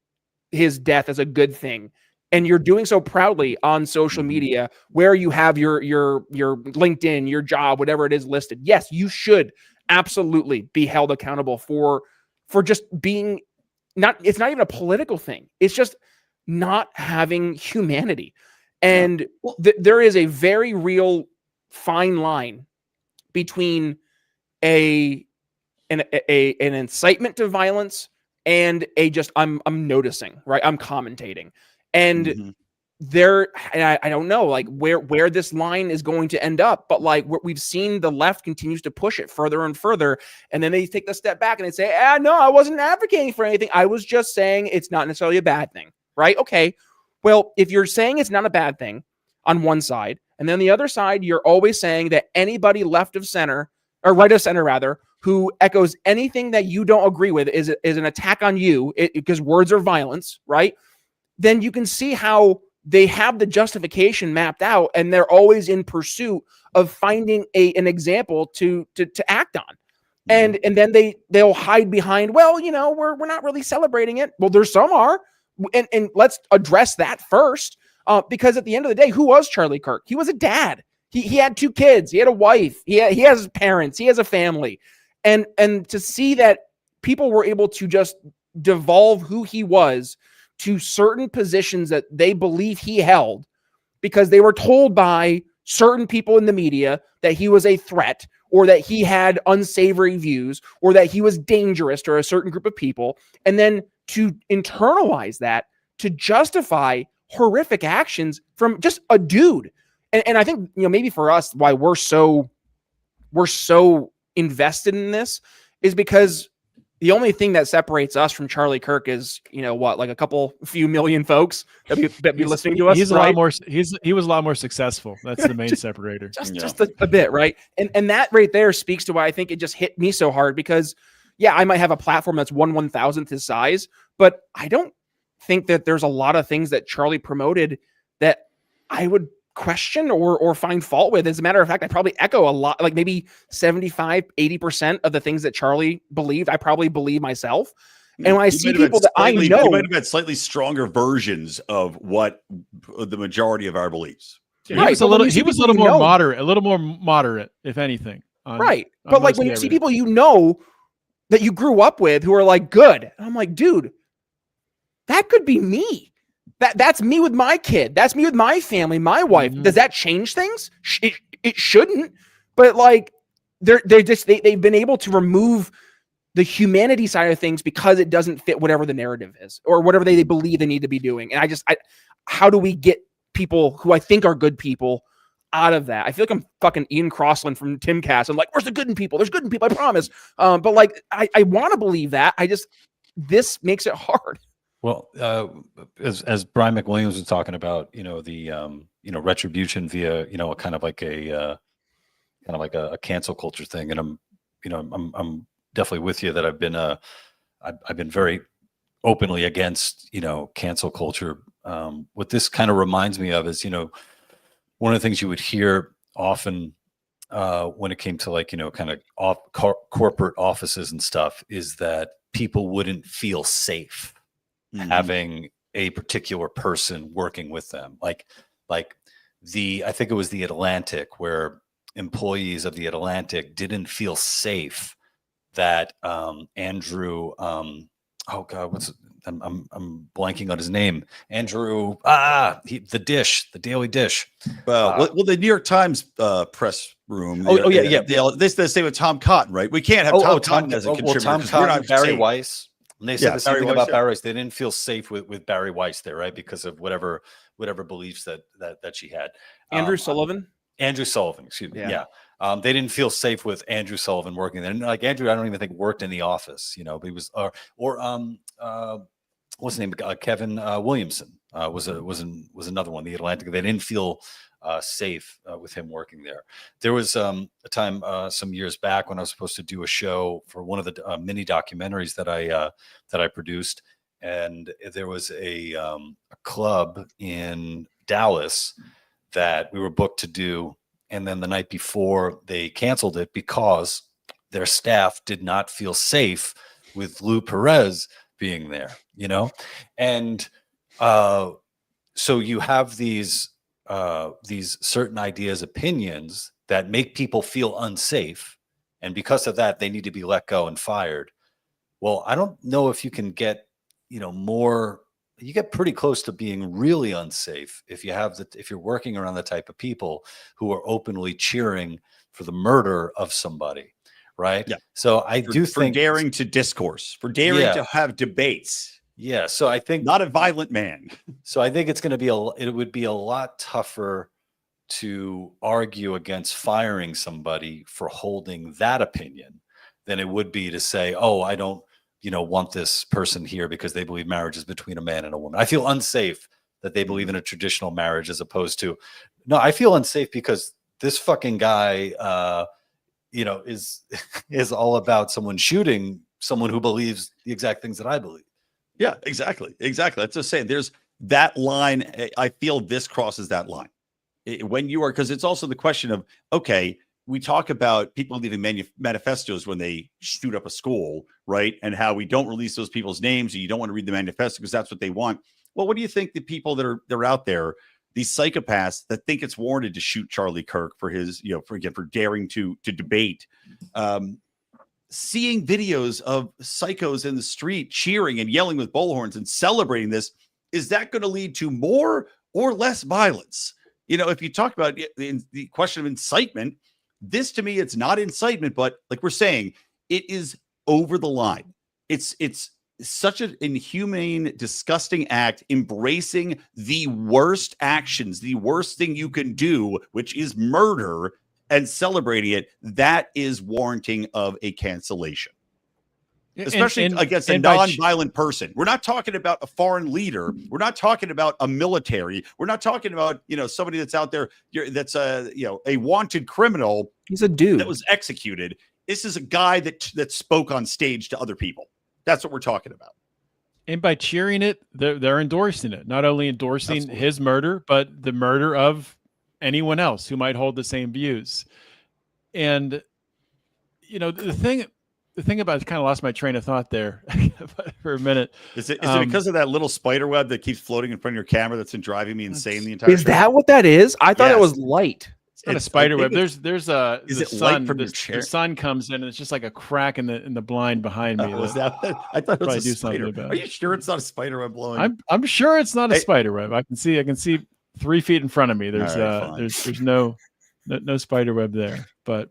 his death as a good thing, and you're doing so proudly on social media where you have your LinkedIn, your job, whatever it is listed, yes, you should absolutely be held accountable for just being it's not even a political thing. It's just not having humanity. And there is a very real fine line between an incitement to violence and I'm noticing, right? I'm commentating. And I don't know like where this line is going to end up, but like we've seen the left continues to push it further and further. And then they take the step back and they say, no, I wasn't advocating for anything. I was just saying it's not necessarily a bad thing, right? Okay. Well, if you're saying it's not a bad thing on one side, and then the other side, you're always saying that anybody left of center or right of center rather, who echoes anything that you don't agree with is an attack on you because words are violence, right? Then you can see how they have the justification mapped out, and they're always in pursuit of finding an example to act on. And then they'll hide behind, well, we're not really celebrating it. Well, there's some are. And let's address that first, because at the end of the day, who was Charlie Kirk? He was a dad. He had 2 kids. He had a wife. He has parents. He has a family. And to see that people were able to just devolve who he was to certain positions that they believe he held because they were told by certain people in the media that he was a threat or that he had unsavory views or that he was dangerous to a certain group of people. And then to internalize that to justify horrific actions from just a dude. And I think, maybe for us, why we're so invested in this is because the only thing that separates us from Charlie Kirk is, like a few million folks that be listening to us. He's right? a lot more. He was a lot more successful. That's the main separator. Just a bit, right? And that right there speaks to why I think it just hit me so hard because, I might have a platform that's 1/1000th his size, but I don't think that there's a lot of things that Charlie promoted that I would question or find fault with. As a matter of fact, I probably echo a lot, like maybe 75-80% of the things that Charlie believed, I probably believe myself. And when I see people that I know, you might have had slightly stronger versions of what the majority of our beliefs. Yeah, right. He was a little more moderate, if anything. Right. But like when you see people that you grew up with who are like good, and I'm like, dude, that could be me. That's me with my kid. That's me with my family, my wife. Does that change things? It shouldn't. But like they've been able to remove the humanity side of things because it doesn't fit whatever the narrative is or whatever they believe they need to be doing. And how do we get people who I think are good people out of that? I feel like I'm fucking Ian Crossland from Timcast. I'm like, where's the good in people? There's good in people, I promise. But like, I want to believe that. This makes it hard. Well, as Brian McWilliams was talking about, the retribution via, a kind of like a cancel culture thing, and I'm definitely with you that I've been very openly against cancel culture. What this kind of reminds me of is one of the things you would hear often when it came to like kind of corporate offices and stuff is that people wouldn't feel safe having a particular person working with them. Like I think it was the Atlantic, where employees of the Atlantic didn't feel safe that Andrew, I'm blanking on his name. Andrew, the Daily Dish. Well, the New York Times press room. They say with Tom Cotton, right? We can't have Tom Cotton as a contributor. Tom Cotton, Barry Weiss. And they said Yeah, the same Barry thing Weiss, about yeah. Barry Weiss. They didn't feel safe with Barry Weiss there, right? Because of whatever beliefs that she had. Andrew Sullivan. Andrew Sullivan, excuse me. Yeah. Yeah. They didn't feel safe with Andrew Sullivan working there. And like Andrew, I don't even think worked in the office, but he was, what's his name? Kevin Williamson was another one. The Atlantic. They didn't feel safe with him working there. There was a time some years back when I was supposed to do a show for one of the mini documentaries that I produced, and there was a club in Dallas that we were booked to do, and then the night before they canceled it because their staff did not feel safe with Lou Perez being there, and so you have these certain ideas, opinions that make people feel unsafe, and because of that, they need to be let go and fired. Well, I don't know if you can get more. You get pretty close to being really unsafe if you're working around the type of people who are openly cheering for the murder of somebody, right? Yeah. So I do think for daring to discourse, for daring to have debates. Yeah. So I think not a violent man. So I think it would be a lot tougher to argue against firing somebody for holding that opinion than it would be to say, oh, I don't want this person here because they believe marriage is between a man and a woman. I feel unsafe that they believe in a traditional marriage as opposed to, no, I feel unsafe because this fucking guy, is all about someone shooting someone who believes the exact things that I believe. Yeah, exactly. That's just saying there's that line. I feel this crosses that line when you are, because it's also the question of, okay, we talk about people leaving manifestos when they shoot up a school, right? And how we don't release those people's names, and you don't want to read the manifesto because that's what they want. Well, what do you think the people that are out there, these psychopaths that think it's warranted to shoot Charlie Kirk for his, for daring to debate, seeing videos of psychos in the street cheering and yelling with bullhorns and celebrating this, is that going to lead to more or less violence? If you talk about the question of incitement, this to me, it's not incitement, but like we're saying, it is over the line. It's such an inhumane, disgusting act, embracing the worst actions, the worst thing you can do, which is murder, and celebrating it. That is warranting of a cancellation, especially against a non-violent person. We're not talking about a foreign leader. We're not talking about a military. We're not talking about somebody that's out there that's a wanted criminal. He's a dude that was executed. This is a guy that spoke on stage to other people. That's what we're talking about. And by cheering it, they're endorsing it. Not only endorsing his murder, but the murder of anyone else who might hold the same views. And the thing about, I kind of lost my train of thought there for a minute. Is it because of that little spider web that keeps floating in front of your camera that's been driving me insane the entire show? Is that what that is? I thought it was light. It's not a spider web. There's the sun. The sun comes in and it's just like a crack in the blind behind me. Was that? I thought it was a spider. About Are you sure it's not a spider web blowing? I'm sure it's not a spider web. I can see 3 feet in front of me. There's there's no spider web there. But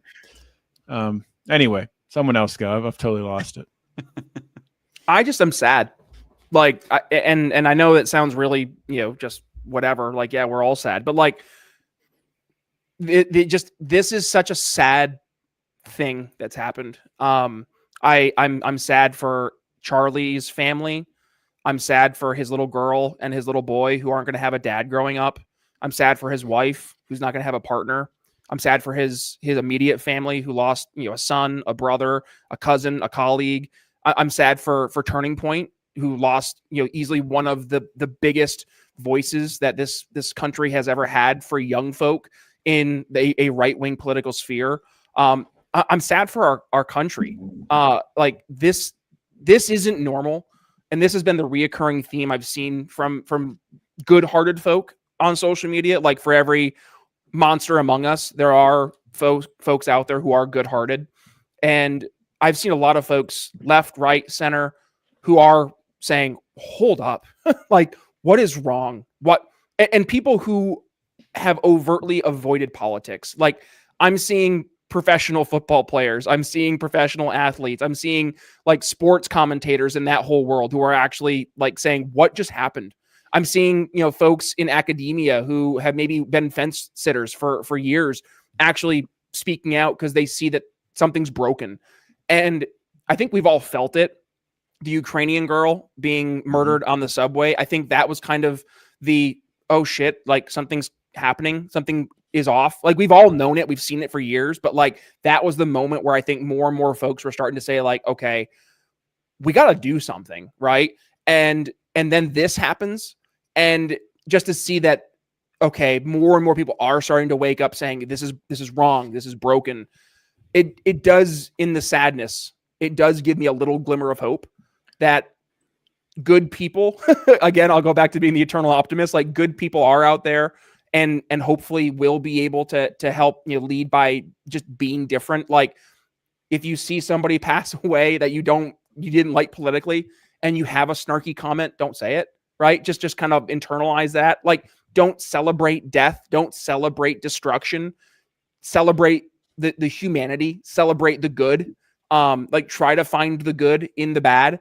anyway, someone else go. I've totally lost it. I'm sad. Like, and I know it sounds really, just whatever. Like, yeah, we're all sad, but like, this is such a sad thing that's happened. I'm sad for Charlie's family. I'm sad for his little girl and his little boy who aren't going to have a dad growing up. I'm sad for his wife who's not going to have a partner. I'm sad for his immediate family who lost, a son, a brother, a cousin, a colleague. I'm sad for Turning Point, who lost, easily one of the biggest voices that this country has ever had for young folk in a right-wing political sphere. I'm sad for our country. Like this isn't normal. And this has been the reoccurring theme I've seen from good-hearted folk on social media. Like, for every monster among us, there are folks out there who are good-hearted. And I've seen a lot of folks, left, right, center, who are saying, hold up, like, what is wrong? And people who have overtly avoided politics. Like, I'm seeing professional football players. I'm seeing professional athletes. I'm seeing like sports commentators in that whole world who are actually like saying, what just happened? I'm seeing, folks in academia who have maybe been fence sitters for years actually speaking out because they see that something's broken. And I think we've all felt it. The Ukrainian girl being murdered on the subway. I think that was kind of the, oh shit, like something's happening. Something is off. Like we've all known it. We've seen it for years, but like that was the moment where I think more and more folks were starting to say like, okay, we got to do something. Right. And then this happens. And just to see that, okay, more and more people are starting to wake up saying this is wrong. This is broken. It does, in the sadness, it does give me a little glimmer of hope that good people, again, I'll go back to being the eternal optimist, like good people are out there and hopefully will be able to help, lead by just being different. Like if you see somebody pass away that you didn't like politically and you have a snarky comment, don't say it, right? Just kind of internalize that. Like don't celebrate death. Don't celebrate destruction. Celebrate the humanity, celebrate the good. Like try to find the good in the bad.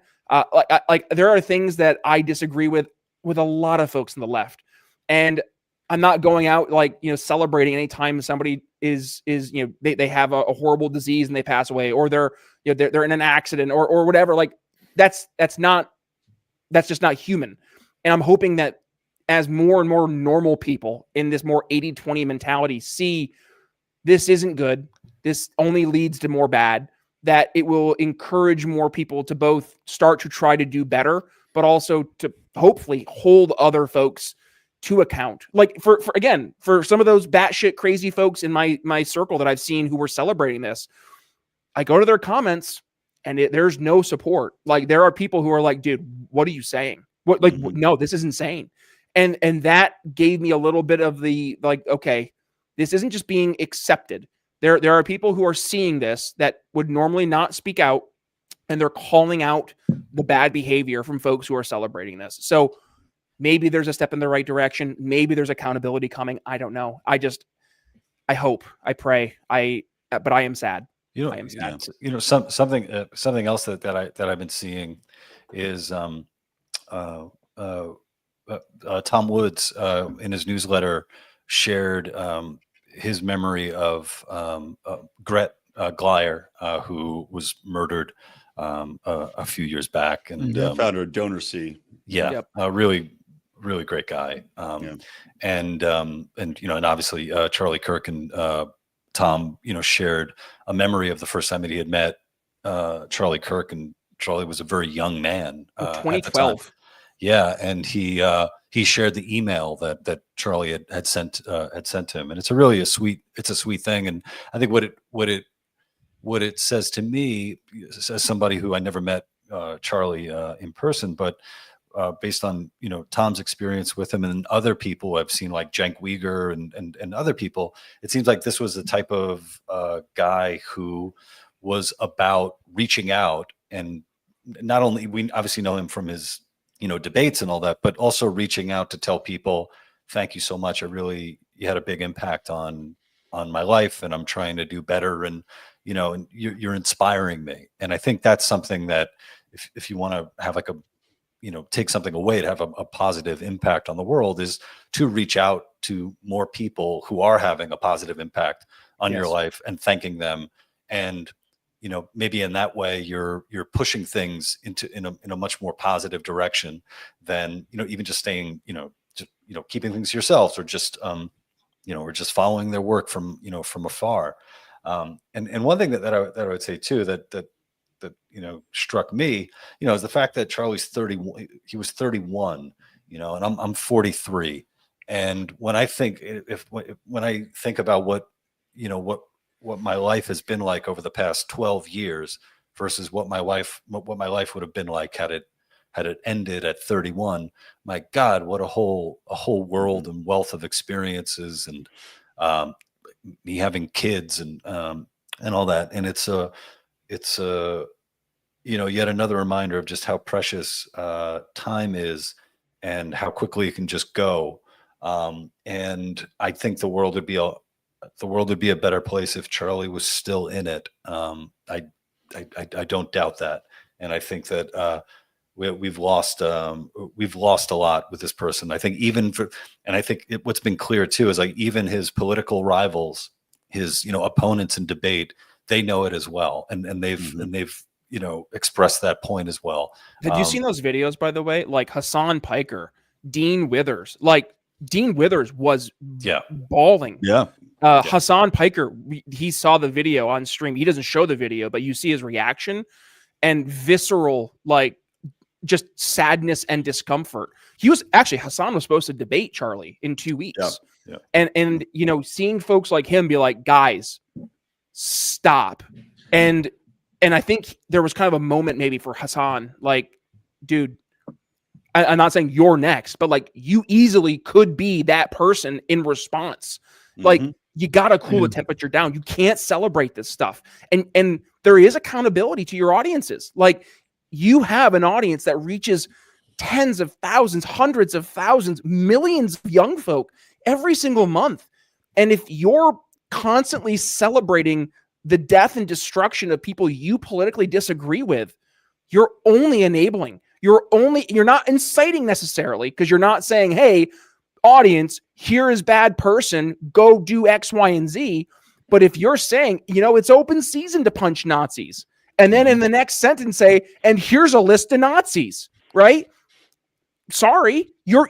Like there are things that I disagree with a lot of folks on the left, and I'm not going out like celebrating anytime somebody is they have a horrible disease and they pass away, or they're in an accident or whatever. Like that's just not human. And I'm hoping that as more and more normal people in this more 80-20 mentality see this isn't good, this only leads to more bad, that it will encourage more people to both start to try to do better, but also to hopefully hold other folks to account. Like for some of those batshit crazy folks in my circle that I've seen who were celebrating this, I go to their comments and there's no support. Like there are people who are like, dude, what are you saying? What, like, no, this is insane. And that gave me a little bit of the, like, okay, this isn't just being accepted. There are people who are seeing this that would normally not speak out, and they're calling out the bad behavior from folks who are celebrating this. So maybe there's a step in the right direction. Maybe there's accountability coming. I don't know. I hope, I pray, but I am sad. I am sad. Something else that I've been seeing is Tom Woods in his newsletter shared his memory of Gret Glyer, who was murdered a few years back, and founder of DonorSee. Yeah, yep. Really great guy. And obviously Charlie Kirk and Tom, shared a memory of the first time that he had met Charlie Kirk, and Charlie was a very young man. 2012. Yeah, and he shared the email that Charlie had sent him, and it's a sweet thing. And I think what it says to me, as somebody who I never met Charlie in person, but based on Tom's experience with him and other people I've seen like Cenk Uygur and other people, it seems like this was the type of guy who was about reaching out, and not only we obviously know him from his debates and all that, but also reaching out to tell people, thank you so much. You had a big impact on my life, and I'm trying to do better. And, and you're inspiring me. And I think that's something that if you want to have like take something away to have a positive impact on the world, is to reach out to more people who are having a positive impact on your life and thanking them. And, maybe in that way you're pushing things in a much more positive direction than, even just staying, keeping things to yourselves, or just, or just following their work from afar. And one thing that I would say too, that struck me, is the fact that Charlie's 31, he was 31, and I'm 43. And when I think about what my life has been like over the past 12 years versus what my life would have been like had it ended at 31, my God, what a whole world and wealth of experiences, and me having kids and all that. And it's yet another reminder of just how precious time is and how quickly it can just go. And I think the world would be the world would be a better place if Charlie was still in it. I don't doubt that, and I think that we've lost a lot with this person. I think what's been clear too is like even his political rivals, his opponents in debate, they know it as well, and they've expressed that point as well. Have you seen those videos, by the way? Like Hassan Piker, Dean Withers. Like Dean Withers was bawling. Yeah. Hassan Piker, he saw the video on stream. He doesn't show the video, but you see his reaction and visceral, like just sadness and discomfort. Hassan was supposed to debate Charlie in 2 weeks. Yeah. And seeing folks like him be like, guys, stop. And I think there was kind of a moment maybe for Hassan, like, dude, I'm not saying you're next, but like you easily could be that person in response. Like you got to cool the temperature down. You can't celebrate this stuff. And there is accountability to your audiences. Like you have an audience that reaches tens of thousands, hundreds of thousands, millions of young folk every single month. And if you're constantly celebrating the death and destruction of people you politically disagree with, you're only enabling. You're not inciting necessarily, because you're not saying, hey, audience, here is bad person, go do X, Y, and Z. But if you're saying, it's open season to punch Nazis, and then in the next sentence say, and here's a list of Nazis, right? Sorry, you're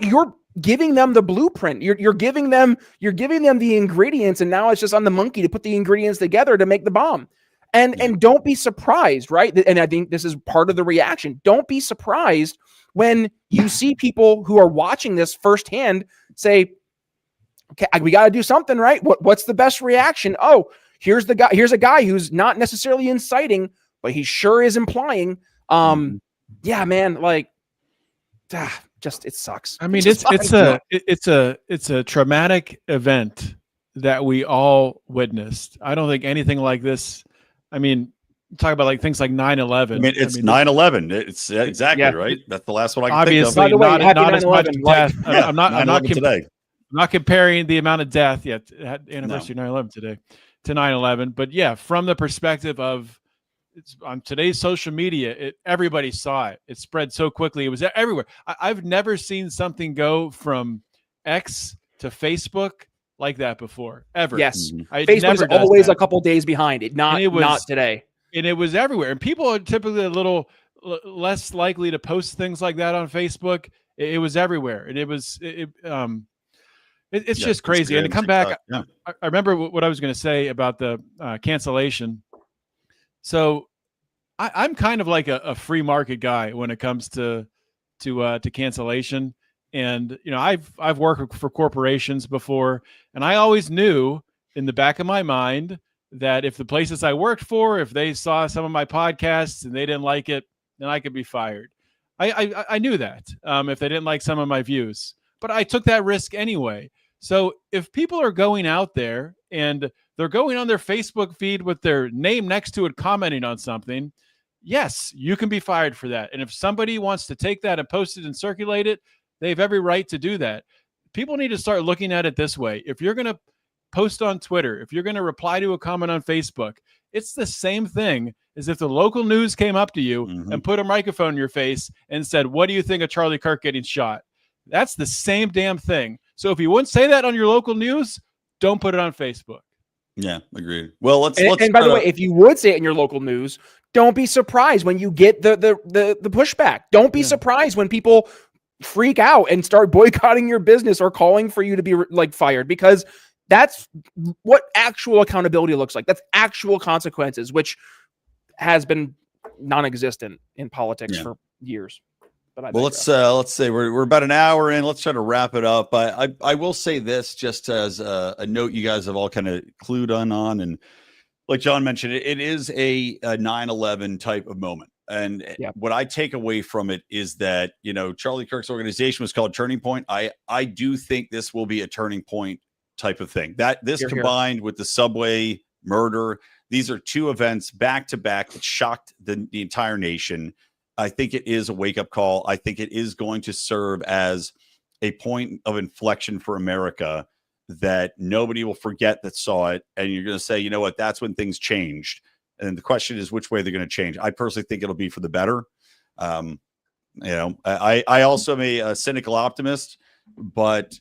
giving them the blueprint. You're giving them the ingredients, and now it's just on the monkey to put the ingredients together to make the bomb. And don't be surprised, right? And I think this is part of the reaction. Don't be surprised when you see people who are watching this firsthand say, okay, we got to do something, right? What's the best reaction? Oh, here's a guy who's not necessarily inciting, but he sure is implying. Yeah, man, like, just it sucks. I mean, it's a traumatic event that we all witnessed. I don't think anything like this. I mean, talk about like things like 9/11. I mean, it's 9/11. It's exactly right. That's the last one I can obviously think of. By the way, not as much death. Yeah, I'm not today. I'm not comparing the amount of death yet. Anniversary 9/11 today to 9/11, but yeah, from the perspective of on today's social media, everybody saw it. It spread so quickly. It was everywhere. I've never seen something go from X to Facebook like that before, ever. Yes. Facebook's always a couple days behind it. Not today. And it was everywhere. And people are typically a little less likely to post things like that on Facebook. It was everywhere. And it's just crazy. And to come back, I remember what I was going to say about the cancellation. So I'm kind of like a free market guy when it comes to cancellation. And, I've worked for corporations before, and I always knew in the back of my mind that if the places I worked for, if they saw some of my podcasts and they didn't like it, then I could be fired. I knew that if they didn't like some of my views, but I took that risk anyway. So if people are going out there and they're going on their Facebook feed with their name next to it, commenting on something, yes, you can be fired for that. And if somebody wants to take that and post it and circulate it, they have every right to do that. People need to start looking at it this way. If you're going to post on Twitter, if you're going to reply to a comment on Facebook, it's the same thing as if the local news came up to you and put a microphone in your face and said, what do you think of Charlie Kirk getting shot? That's the same damn thing. So if you wouldn't say that on your local news, don't put it on Facebook. Yeah, agreed. Well, let's and by the way, if you would say it in your local news, don't be surprised when you get the pushback. Don't be surprised when people freak out and start boycotting your business or calling for you to be fired, because that's what actual accountability looks like. That's actual consequences, which has been non-existent in politics for years. But let's say we're about an hour in. Let's try to wrap it up. I will say this just as a note you guys have all kind of clued on, and like John mentioned, it is a 9/11 type of moment. And what I take away from it is that, Charlie Kirk's organization was called Turning Point. I do think this will be a turning point type of thing. That this combined with the subway murder, these are two events back to back that shocked the entire nation. I think it is a wake-up call. I think it is going to serve as a point of inflection for America. that nobody will forget that saw it. And you're going to say, you know what, that's when things changed. And the question is which way they're going to change. I personally think it'll be for the better. You know, I also am a cynical optimist, but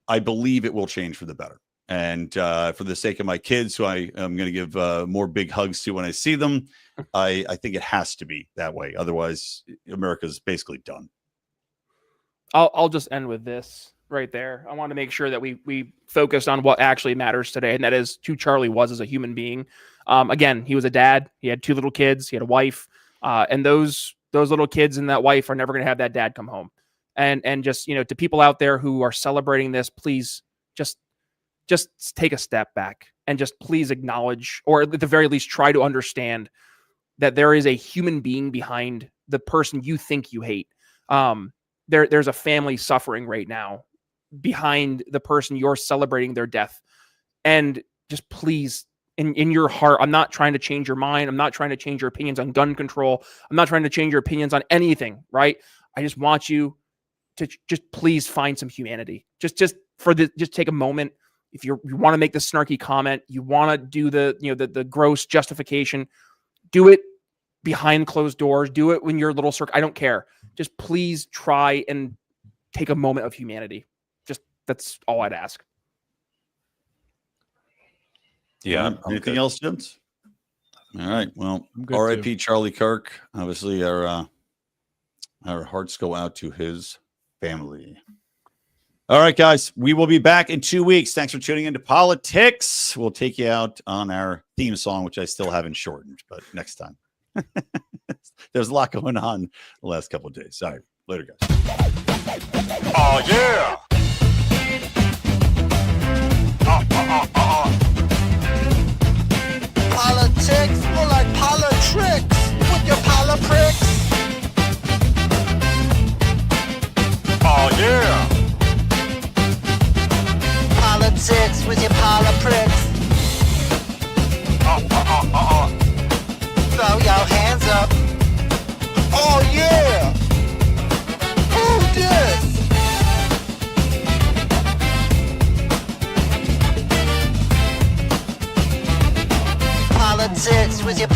I believe it will change for the better. And for the sake of my kids, who I am going to give more big hugs to when I see them, I think it has to be that way. Otherwise, America's basically done. I'll just end with this right there. I want to make sure that we focus on what actually matters today, and that is who Charlie was as a human being. Again, he was a dad. He had 2 little kids. He had a wife, and those little kids and that wife are never going to have that dad come home. And just, you know, to people out there who are celebrating this, please just take a step back and just please acknowledge, or at the very least try to understand, that there is a human being behind the person you think you hate. There's a family suffering right now behind the person you're celebrating their death. And just please, in your heart, I'm not trying to change your mind. I'm not trying to change your opinions on gun control. I'm not trying to change your opinions on anything, right? I just want you to just please find some humanity. Just take a moment. If you want to make the snarky comment, you want to do the gross justification, do it behind closed doors, do it when you're a little circle. I don't care. Just please try and take a moment of humanity. Just, that's all I'd ask. Yeah. Anything else, Jens? All right. Well, good R.I.P. Charlie Kirk. Obviously, our hearts go out to his family. All right, guys. We will be back in 2 weeks. Thanks for tuning into Politics. We'll take you out on our theme song, which I still haven't shortened, but next time. There's a lot going on the last couple of days. All right. Later, guys. Oh, yeah. Politics, more like politricks with your polipricks. Oh, yeah. Politics with your polipricks. Throw your hands up. Oh, yeah. Who this? Politics with your